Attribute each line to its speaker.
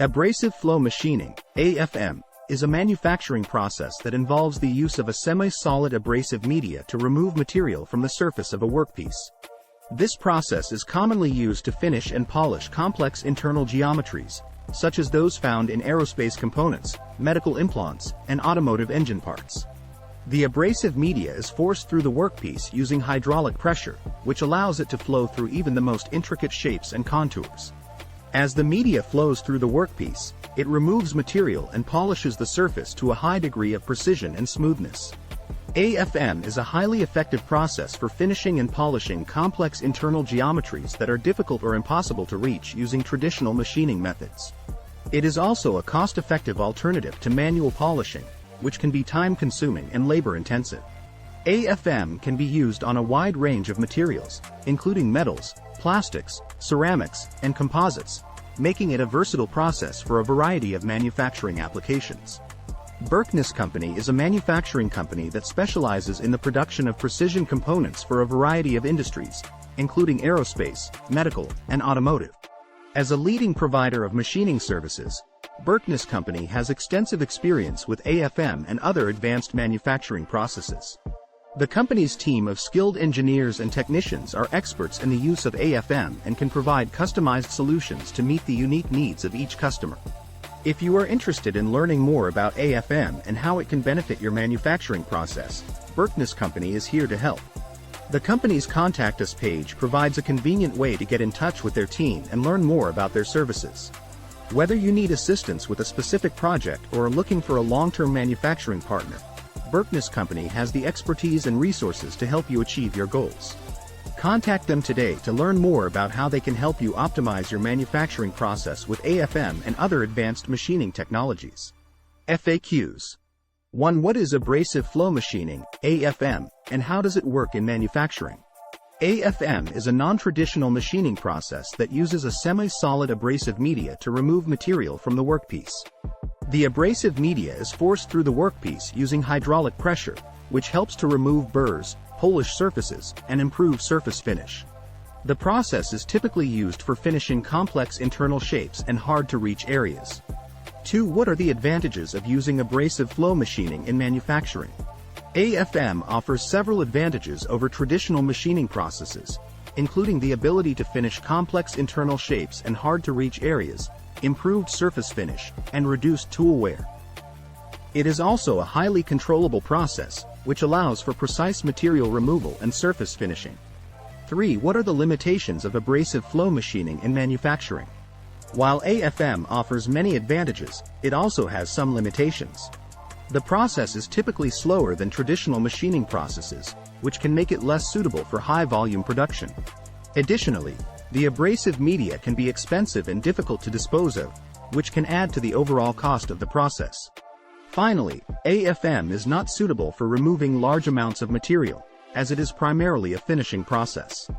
Speaker 1: Abrasive flow machining, AFM, is a manufacturing process that involves the use of a semi-solid abrasive media to remove material from the surface of a workpiece. This process is commonly used to finish and polish complex internal geometries, such as those found in aerospace components, medical implants, and automotive engine parts. The abrasive media is forced through the workpiece using hydraulic pressure, which allows it to flow through even the most intricate shapes and contours. As the media flows through the workpiece, it removes material and polishes the surface to a high degree of precision and smoothness. AFM is a highly effective process for finishing and polishing complex internal geometries that are difficult or impossible to reach using traditional machining methods. It is also a cost-effective alternative to manual polishing, which can be time-consuming and labor-intensive. AFM can be used on a wide range of materials, including metals, plastics, ceramics, and composites, making it a versatile process for a variety of manufacturing applications. Berkness Company is a manufacturing company that specializes in the production of precision components for a variety of industries, including aerospace, medical, and automotive. As a leading provider of machining services, Berkness Company has extensive experience with AFM and other advanced manufacturing processes. The company's team of skilled engineers and technicians are experts in the use of AFM and can provide customized solutions to meet the unique needs of each customer. If you are interested in learning more about AFM and how it can benefit your manufacturing process, Berkness Company is here to help. The company's Contact Us page provides a convenient way to get in touch with their team and learn more about their services. Whether you need assistance with a specific project or are looking for a long-term manufacturing partner, Berkness Company has the expertise and resources to help you achieve your goals. Contact them today to learn more about how they can help you optimize your manufacturing process with AFM and other advanced machining technologies. FAQs. 1. What is abrasive flow machining, AFM, and how does it work in manufacturing? AFM is a non-traditional machining process that uses a semi-solid abrasive media to remove material from the workpiece. The abrasive media is forced through the workpiece using hydraulic pressure, which helps to remove burrs, polish surfaces, and improve surface finish. The process is typically used for finishing complex internal shapes and hard-to-reach areas. 2. What are the advantages of using abrasive flow machining in manufacturing? AFM offers several advantages over traditional machining processes, including the ability to finish complex internal shapes and hard-to-reach areas, improved surface finish, and reduced tool wear. It is also a highly controllable process, which allows for precise material removal and surface finishing. 3. What are the limitations of abrasive flow machining in manufacturing? While AFM offers many advantages, it also has some limitations. The process is typically slower than traditional machining processes, which can make it less suitable for high-volume production. Additionally, the abrasive media can be expensive and difficult to dispose of, which can add to the overall cost of the process. Finally, AFM is not suitable for removing large amounts of material, as it is primarily a finishing process.